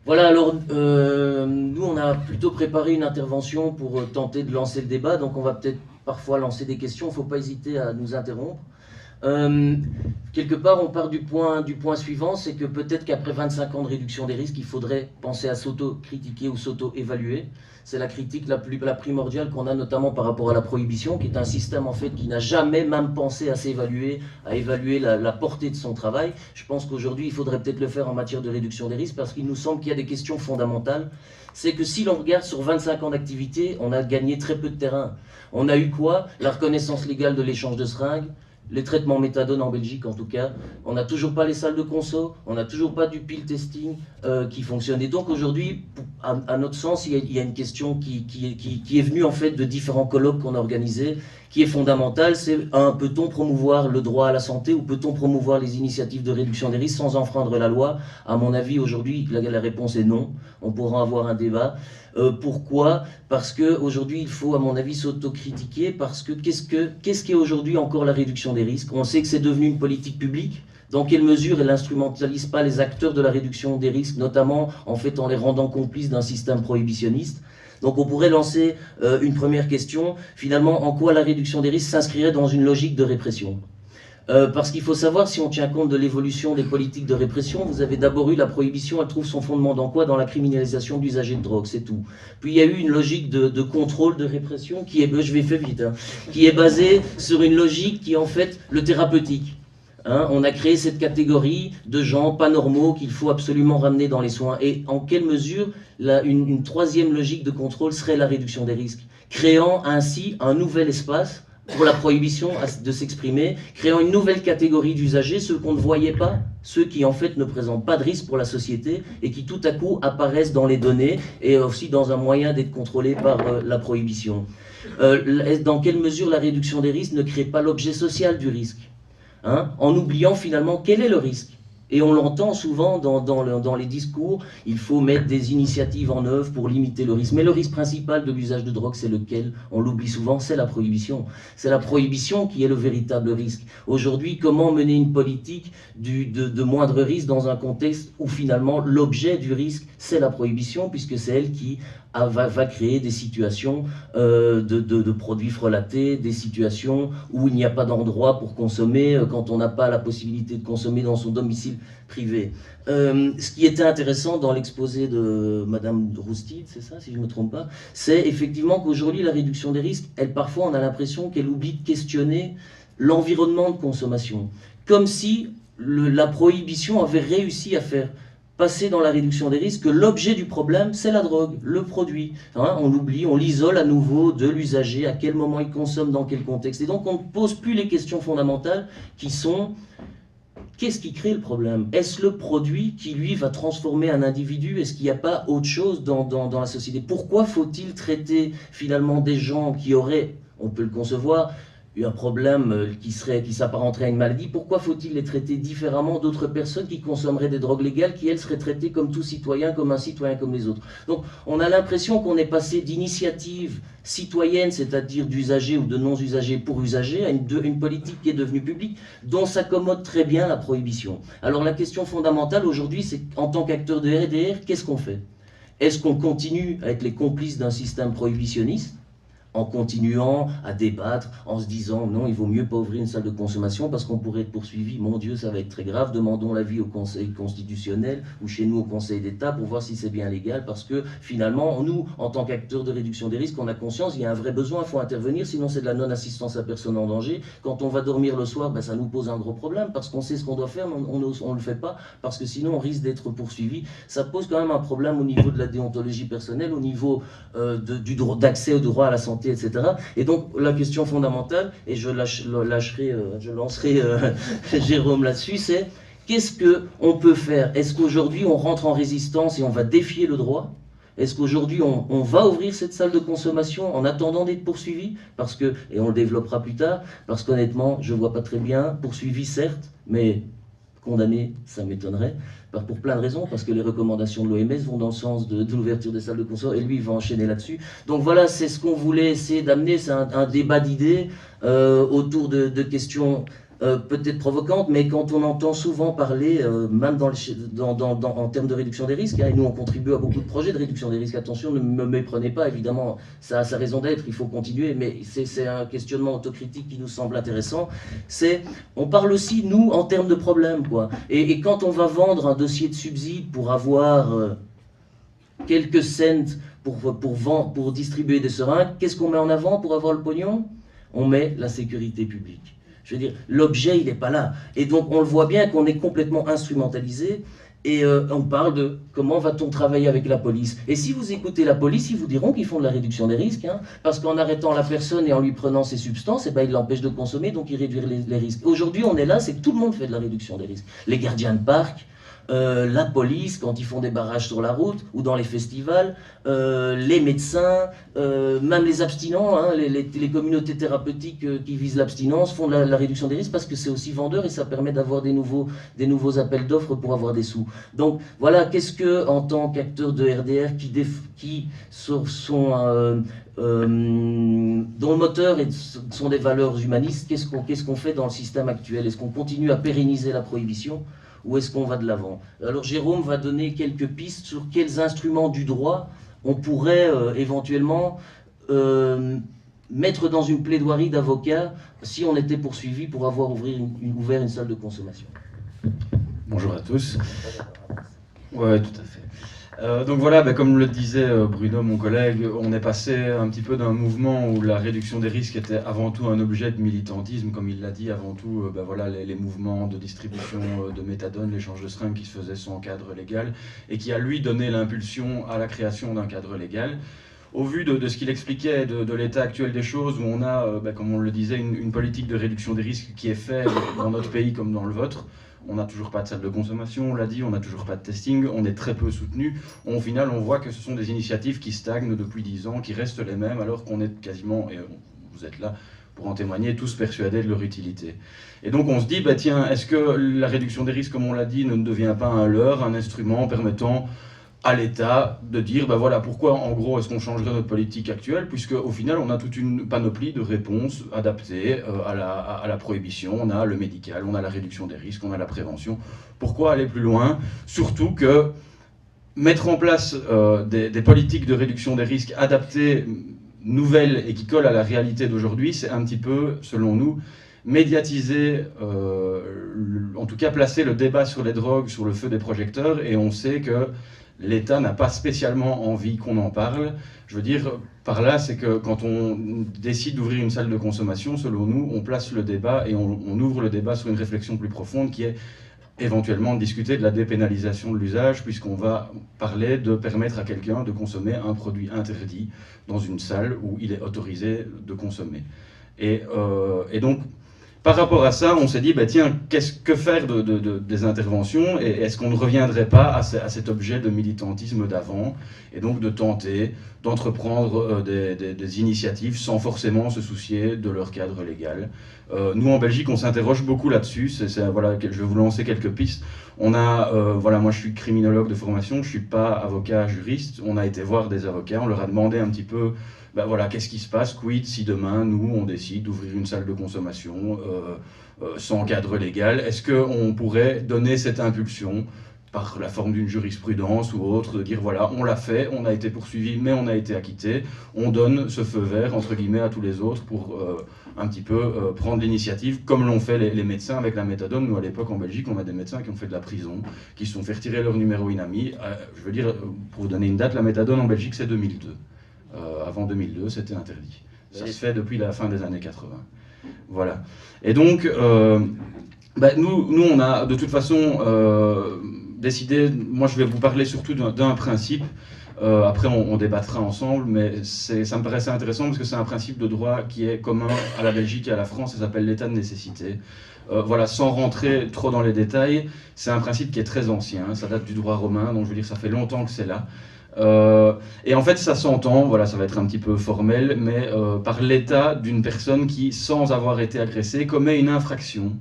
Voilà, alors nous on a plutôt préparé une intervention pour tenter de lancer le débat, donc on va peut-être parfois lancer des questions, il ne faut pas hésiter à nous interrompre. Quelque part, on part du point suivant, c'est que peut-être qu'après 25 ans de réduction des risques, il faudrait penser à s'auto-critiquer ou s'auto-évaluer. C'est la critique la primordiale qu'on a notamment par rapport à la prohibition, qui est un système en fait qui n'a jamais même pensé à s'évaluer, à évaluer la portée de son travail. Je pense qu'aujourd'hui, il faudrait peut-être le faire en matière de réduction des risques, parce qu'il nous semble qu'il y a des questions fondamentales. C'est que si l'on regarde sur 25 ans d'activité, on a gagné très peu de terrain. On a eu quoi? La reconnaissance légale de l'échange de seringues, les traitements méthadone en Belgique en tout cas, on n'a toujours pas les salles de conso, on n'a toujours pas du pill testing qui fonctionne. Et donc aujourd'hui, à notre sens, il y a une question qui est venue en fait de différents colloques qu'on a organisés, qui est fondamentale, c'est peut-on promouvoir le droit à la santé ou peut-on promouvoir les initiatives de réduction des risques sans enfreindre la loi? À mon avis, aujourd'hui, la réponse est non. On pourra avoir un débat. Pourquoi? Parce qu'aujourd'hui, il faut, à mon avis, s'autocritiquer, parce que qu'est-ce qu'est aujourd'hui encore la réduction des risques? On sait que c'est devenu une politique publique. Dans quelle mesure elle n'instrumentalise pas les acteurs de la réduction des risques, notamment en fait en les rendant complices d'un système prohibitionniste? Donc on pourrait lancer une première question. Finalement, en quoi la réduction des risques s'inscrirait dans une logique de répression? Parce qu'il faut savoir, si on tient compte de l'évolution des politiques de répression, vous avez d'abord eu la prohibition, elle trouve son fondement dans quoi? Dans la criminalisation d'usagers de drogue, c'est tout. Puis il y a eu une logique de contrôle, de répression, qui est, je vais faire vite, qui est basée sur une logique qui est en fait le thérapeutique. On a créé cette catégorie de gens pas normaux qu'il faut absolument ramener dans les soins. Et en quelle mesure une troisième logique de contrôle serait la réduction des risques, créant ainsi un nouvel espace pour la prohibition de s'exprimer, créant une nouvelle catégorie d'usagers, ceux qu'on ne voyait pas, ceux qui en fait ne présentent pas de risque pour la société et qui tout à coup apparaissent dans les données et aussi dans un moyen d'être contrôlés par la prohibition. Dans quelle mesure la réduction des risques ne crée pas l'objet social du risque, en oubliant finalement quel est le risque? Et on l'entend souvent dans les discours, il faut mettre des initiatives en œuvre pour limiter le risque. Mais le risque principal de l'usage de drogue, c'est lequel? On l'oublie souvent, c'est la prohibition. C'est la prohibition qui est le véritable risque. Aujourd'hui, comment mener une politique de moindre risque dans un contexte où finalement l'objet du risque, c'est la prohibition, puisque c'est elle qui va créer des situations de produits frelatés, des situations où il n'y a pas d'endroit pour consommer quand on n'a pas la possibilité de consommer dans son domicile privé. Ce qui était intéressant dans l'exposé de Madame Roustide, c'est ça, si je ne me trompe pas, c'est effectivement qu'aujourd'hui la réduction des risques, parfois on a l'impression qu'elle oublie de questionner l'environnement de consommation, comme si la prohibition avait réussi à faire passer dans la réduction des risques que l'objet du problème, c'est la drogue, le produit. On l'oublie, on l'isole à nouveau de l'usager, à quel moment il consomme, dans quel contexte. Et donc on ne pose plus les questions fondamentales qui sont: qu'est-ce qui crée le problème? Est-ce le produit qui, lui, va transformer un individu? Est-ce qu'il n'y a pas autre chose dans la société? Pourquoi faut-il traiter finalement des gens qui auraient, on peut le concevoir, un problème qui s'apparenterait à une maladie? Pourquoi faut-il les traiter différemment d'autres personnes qui consommeraient des drogues légales, qui elles seraient traitées comme tout citoyen, comme un citoyen comme les autres? Donc on a l'impression qu'on est passé d'initiatives citoyennes, c'est-à-dire d'usagers ou de non-usagers pour usagers, à une politique qui est devenue publique, dont s'accommode très bien la prohibition. Alors la question fondamentale aujourd'hui, c'est en tant qu'acteur de RDR, qu'est-ce qu'on fait? Est-ce qu'on continue à être les complices d'un système prohibitionniste, en continuant à débattre, en se disant non, il vaut mieux pas ouvrir une salle de consommation parce qu'on pourrait être poursuivi, mon Dieu, ça va être très grave, demandons l'avis au Conseil constitutionnel ou chez nous au Conseil d'État pour voir si c'est bien légal, parce que finalement, nous, en tant qu'acteurs de réduction des risques, on a conscience, il y a un vrai besoin, il faut intervenir, sinon c'est de la non-assistance à personne en danger. Quand on va dormir le soir, ça nous pose un gros problème, parce qu'on sait ce qu'on doit faire, mais on ne le fait pas, parce que sinon on risque d'être poursuivi. Ça pose quand même un problème au niveau de la déontologie personnelle, au niveau d'accès au droit à la santé, etc. Et donc la question fondamentale, et je lancerai Jérôme là-dessus, c'est: qu'est-ce qu'on peut faire? Est-ce qu'aujourd'hui on rentre en résistance et on va défier le droit? Est-ce qu'aujourd'hui on va ouvrir cette salle de consommation en attendant d'être poursuivi? Parce que, et on le développera plus tard, parce qu'honnêtement je ne vois pas très bien, poursuivi certes, mais condamné, ça m'étonnerait, pour plein de raisons, parce que les recommandations de l'OMS vont dans le sens de l'ouverture des salles de consommation, et lui il va enchaîner là-dessus. Donc voilà, c'est ce qu'on voulait essayer d'amener, c'est un débat d'idées autour de questions peut-être provocante, mais quand on entend souvent parler, même en termes de réduction des risques, et nous on contribue à beaucoup de projets de réduction des risques, attention, ne me méprenez pas, évidemment, ça a sa raison d'être, il faut continuer, mais c'est un questionnement autocritique qui nous semble intéressant. On parle aussi, nous, en termes de problèmes, quoi. Et quand on va vendre un dossier de subside pour avoir quelques cents pour distribuer des seringues, qu'est-ce qu'on met en avant pour avoir le pognon? On met la sécurité publique. Je veux dire, l'objet, il n'est pas là. Et donc, on le voit bien qu'on est complètement instrumentalisé. Et on parle de comment va-t-on travailler avec la police. Et si vous écoutez la police, ils vous diront qu'ils font de la réduction des risques. Hein, parce qu'en arrêtant la personne et en lui prenant ses substances, eh ben, ils l'empêchent de consommer, donc ils réduisent les risques. Aujourd'hui, on est là, c'est que tout le monde fait de la réduction des risques. Les gardiens de parc, la police, quand ils font des barrages sur la route ou dans les festivals, les médecins, même les abstinents, hein, les communautés thérapeutiques qui visent l'abstinence font de la réduction des risques parce que c'est aussi vendeur et ça permet d'avoir des nouveaux appels d'offres pour avoir des sous. Donc voilà, qu'est-ce que, en tant qu'acteur de RDR dont le moteur sont des valeurs humanistes, qu'est-ce qu'on fait dans le système actuel? Est-ce qu'on continue à pérenniser la prohibition? Ou est-ce qu'on va de l'avant? Alors Jérôme va donner quelques pistes sur quels instruments du droit on pourrait éventuellement mettre dans une plaidoirie d'avocat si on était poursuivi pour avoir ouvert une salle de consommation. Bonjour à tous. Ouais, tout à fait. Donc voilà, comme le disait Bruno, mon collègue, on est passé un petit peu d'un mouvement où la réduction des risques était avant tout un objet de militantisme, comme il l'a dit, avant tout voilà, les mouvements de distribution de méthadone, l'échange de seringues qui se faisait sans cadre légal, et qui a lui donné l'impulsion à la création d'un cadre légal. Au vu de ce qu'il expliquait, de l'état actuel des choses, où on a, comme on le disait, une politique de réduction des risques qui est faite dans notre pays comme dans le vôtre. On n'a toujours pas de salle de consommation, on l'a dit, on n'a toujours pas de testing, on est très peu soutenu. Au final, on voit que ce sont des initiatives qui stagnent depuis 10 ans, qui restent les mêmes, alors qu'on est quasiment, et vous êtes là pour en témoigner, tous persuadés de leur utilité. Et donc on se dit, tiens, est-ce que la réduction des risques, comme on l'a dit, ne devient pas un leurre, un instrument permettant à l'État de dire, voilà, pourquoi en gros est-ce qu'on changerait notre politique actuelle, puisque au final on a toute une panoplie de réponses adaptées à la prohibition, on a le médical, on a la réduction des risques, on a la prévention. Pourquoi aller plus loin? Surtout que mettre en place des politiques de réduction des risques adaptées, nouvelles et qui collent à la réalité d'aujourd'hui, c'est un petit peu, selon nous, médiatiser, en tout cas placer le débat sur les drogues sur le feu des projecteurs, et on sait que l'État n'a pas spécialement envie qu'on en parle. Je veux dire, par là, c'est que quand on décide d'ouvrir une salle de consommation, selon nous, on place le débat et on ouvre le débat sur une réflexion plus profonde qui est éventuellement de discuter de la dépénalisation de l'usage, puisqu'on va parler de permettre à quelqu'un de consommer un produit interdit dans une salle où il est autorisé de consommer. Et donc, par rapport à ça, on s'est dit, tiens, que faire des interventions, et est-ce qu'on ne reviendrait pas à cet objet de militantisme d'avant, et donc de tenter d'entreprendre des initiatives sans forcément se soucier de leur cadre légal. Nous, en Belgique, on s'interroge beaucoup là-dessus. Voilà, je vais vous lancer quelques pistes. On a, voilà, moi je suis criminologue de formation, je ne suis pas avocat juriste. On a été voir des avocats, on leur a demandé un petit peu, voilà, qu'est-ce qui se passe, quid si demain, nous, on décide d'ouvrir une salle de consommation sans cadre légal? Est-ce qu'on pourrait donner cette impulsion par la forme d'une jurisprudence ou autre, de dire voilà, on l'a fait, on a été poursuivi, mais on a été acquitté, on donne ce feu vert, entre guillemets, à tous les autres pour un petit peu prendre l'initiative, comme l'ont fait les médecins avec la méthadone. Nous, à l'époque, en Belgique, on a des médecins qui ont fait de la prison, qui se sont fait retirer leur numéro INAMI. Je veux dire, pour vous donner une date, la méthadone en Belgique, c'est 2002. Avant 2002, c'était interdit. Ça se fait depuis la fin des années 80. Voilà. Et donc, nous, on a de toute façon décidé, moi je vais vous parler surtout d'un principe, après on débattra ensemble, mais ça me paraissait intéressant parce que c'est un principe de droit qui est commun à la Belgique et à la France, ça s'appelle l'état de nécessité. Voilà, sans rentrer trop dans les détails, c'est un principe qui est très ancien, ça date du droit romain, donc je veux dire ça fait longtemps que c'est là. Et en fait ça s'entend, voilà, ça va être un petit peu formel, mais par l'état d'une personne qui, sans avoir été agressée, commet une infraction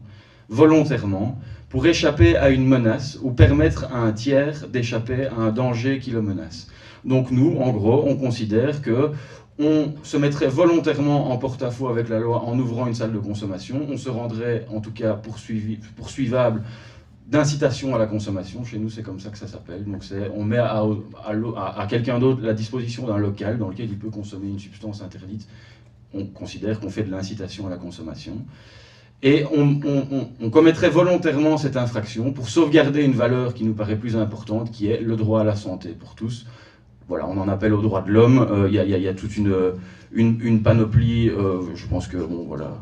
volontairement pour échapper à une menace ou permettre à un tiers d'échapper à un danger qui le menace. Donc nous, en gros, on considère que on se mettrait volontairement en porte-à-faux avec la loi en ouvrant une salle de consommation, on se rendrait en tout cas poursuivable d'incitation à la consommation. Chez nous, c'est comme ça que ça s'appelle. Donc on met à quelqu'un d'autre la disposition d'un local dans lequel il peut consommer une substance interdite. On considère qu'on fait de l'incitation à la consommation. Et on commettrait volontairement cette infraction pour sauvegarder une valeur qui nous paraît plus importante, qui est le droit à la santé pour tous. Voilà, on en appelle aux droits de l'homme. Il y a toute une panoplie. Je pense que, bon, voilà,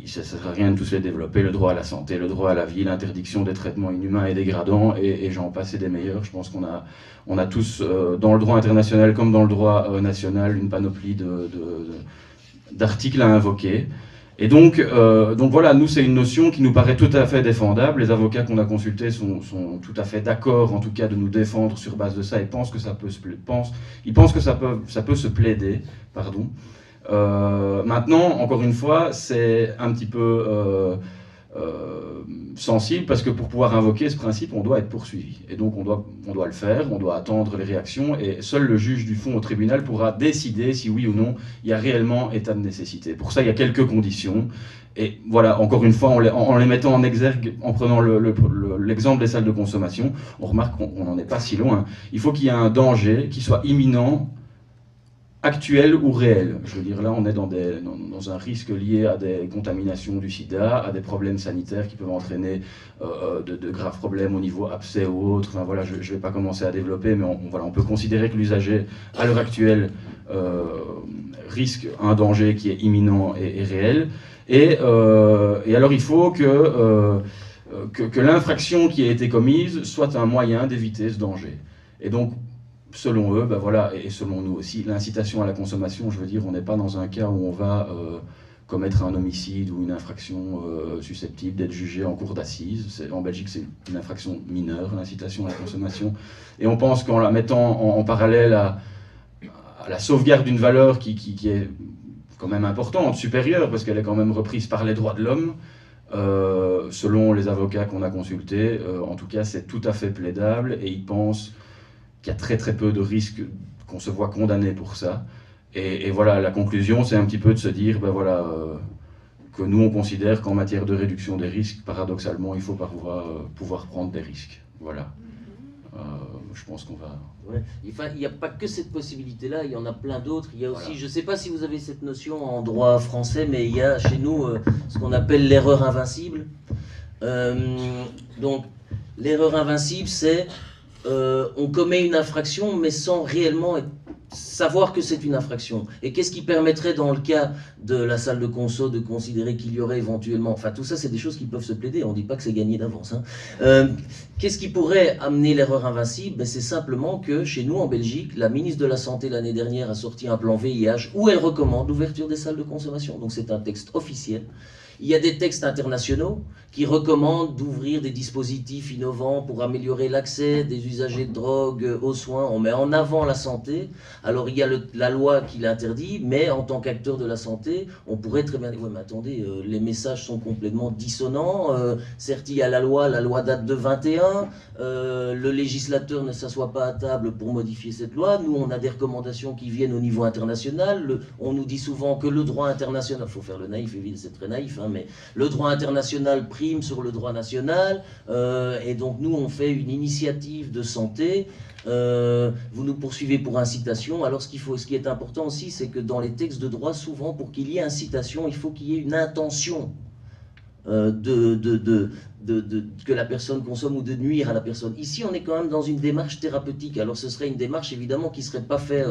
ça ne sert à rien de tous les développer. Le droit à la santé, le droit à la vie, l'interdiction des traitements inhumains et dégradants, et j'en passe et des meilleurs. Je pense qu'on a tous, dans le droit international comme dans le droit national, une panoplie d'articles à invoquer. Et donc voilà, nous, c'est une notion qui nous paraît tout à fait défendable. Les avocats qu'on a consultés sont tout à fait d'accord, en tout cas, de nous défendre sur base de ça, et pensent que ça peut se plaider. Pardon. Maintenant, encore une fois, c'est un petit peu sensible, parce que pour pouvoir invoquer ce principe, on doit être poursuivi. Et donc on doit le faire, on doit attendre les réactions, et seul le juge du fond au tribunal pourra décider si oui ou non il y a réellement état de nécessité. Pour ça, il y a quelques conditions. Et voilà, encore une fois, en les mettant en exergue, en prenant l'exemple des salles de consommation, on remarque qu'on n'en est pas si loin. Il faut qu'il y ait un danger qui soit imminent, actuel ou réel. Je veux dire, là, on est dans un risque lié à des contaminations du sida, à des problèmes sanitaires qui peuvent entraîner de graves problèmes au niveau abcès ou autre. Enfin, voilà, je ne vais pas commencer à développer, mais on peut considérer que l'usager, à l'heure actuelle, risque un danger qui est imminent et réel. Et alors, il faut que l'infraction qui a été commise soit un moyen d'éviter ce danger. Et donc, selon eux, ben voilà, et selon nous aussi, l'incitation à la consommation, je veux dire, on n'est pas dans un cas où on va commettre un homicide ou une infraction susceptible d'être jugée en cour d'assises. En Belgique, c'est une infraction mineure, l'incitation à la consommation. Et on pense qu'en la mettant en parallèle à la sauvegarde d'une valeur qui est quand même importante, supérieure, parce qu'elle est quand même reprise par les droits de l'homme, selon les avocats qu'on a consultés, en tout cas, c'est tout à fait plaidable, et ils pensent qu'il y a très très peu de risques qu'on se voit condamné pour ça. Et voilà, la conclusion, c'est un petit peu de se dire, ben voilà, que nous on considère qu'en matière de réduction des risques, paradoxalement, il faut pouvoir prendre des risques. Voilà. Je pense qu'on va... Ouais. Il n'y a pas que cette possibilité-là, il y en a plein d'autres. Il y a aussi, voilà. Je ne sais pas si vous avez cette notion en droit français, mais il y a chez nous ce qu'on appelle l'erreur invincible. Donc, l'erreur invincible, c'est on commet une infraction, mais sans réellement savoir que c'est une infraction. Et qu'est-ce qui permettrait, dans le cas de la salle de conso, de considérer qu'il y aurait éventuellement... Enfin, tout ça, c'est des choses qui peuvent se plaider. On ne dit pas que c'est gagné d'avance. Hein. Qu'est-ce qui pourrait amener l'erreur invincible? Ben, c'est simplement que, chez nous, en Belgique, la ministre de la Santé, l'année dernière, a sorti un plan VIH où elle recommande l'ouverture des salles de consommation. Donc, c'est un texte officiel. Il y a des textes internationaux qui recommandent d'ouvrir des dispositifs innovants pour améliorer l'accès des usagers de drogue aux soins. On met en avant la santé. Alors il y a la loi qui l'interdit, mais en tant qu'acteur de la santé, on pourrait très bien dire, ouais, mais attendez, les messages sont complètement dissonants. Certes, il y a la loi date de 21, le législateur ne s'assoit pas à table pour modifier cette loi. Nous, on a des recommandations qui viennent au niveau international. On nous dit souvent que le droit international, il faut faire le naïf, évidemment, c'est très naïf, hein, mais le droit international prime sur le droit national, et donc nous on fait une initiative de santé, vous nous poursuivez pour incitation. Alors ce qui est important aussi, c'est que dans les textes de droit, souvent pour qu'il y ait incitation, il faut qu'il y ait une intention que la personne consomme ou de nuire à la personne. Ici, on est quand même dans une démarche thérapeutique. Alors, ce serait une démarche, évidemment, qui ne serait pas faite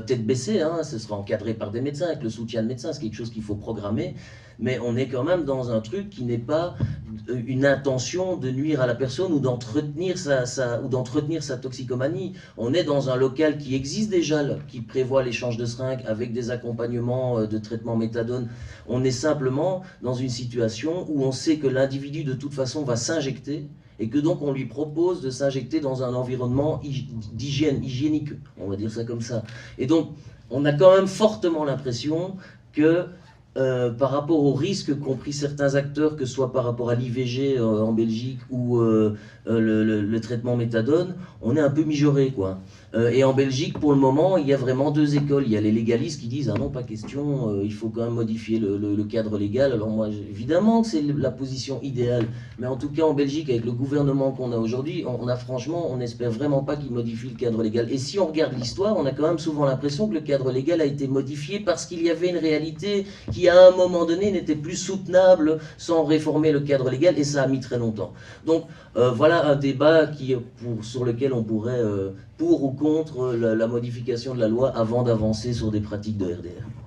tête baissée. Hein. Ce serait encadré par des médecins, avec le soutien de médecins. C'est quelque chose qu'il faut programmer. Mais on est quand même dans un truc qui n'est pas une intention de nuire à la personne ou d'entretenir sa toxicomanie. On est dans un local qui existe déjà, qui prévoit l'échange de seringues avec des accompagnements de traitement méthadone. On est simplement dans une situation où on sait que l'individu de toute façon va s'injecter et que donc on lui propose de s'injecter dans un environnement hygiénique, on va dire ça comme ça. Et donc on a quand même fortement l'impression que par rapport aux risques qu'ont pris certains acteurs, que ce soit par rapport à l'IVG en Belgique ou le traitement méthadone, on est un peu mijauré, quoi. Et en Belgique, pour le moment, il y a vraiment deux écoles. Il y a les légalistes qui disent « Ah non, pas question, il faut quand même modifier le cadre légal ». Alors moi, évidemment que c'est la position idéale, mais en tout cas en Belgique, avec le gouvernement qu'on a aujourd'hui, on n'espère vraiment pas qu'il modifie le cadre légal. Et si on regarde l'histoire, on a quand même souvent l'impression que le cadre légal a été modifié parce qu'il y avait une réalité qui, à un moment donné, n'était plus soutenable sans réformer le cadre légal, et ça a mis très longtemps. Donc voilà un débat sur lequel on pourrait, pour ou contre la modification de la loi avant d'avancer sur des pratiques de RDR.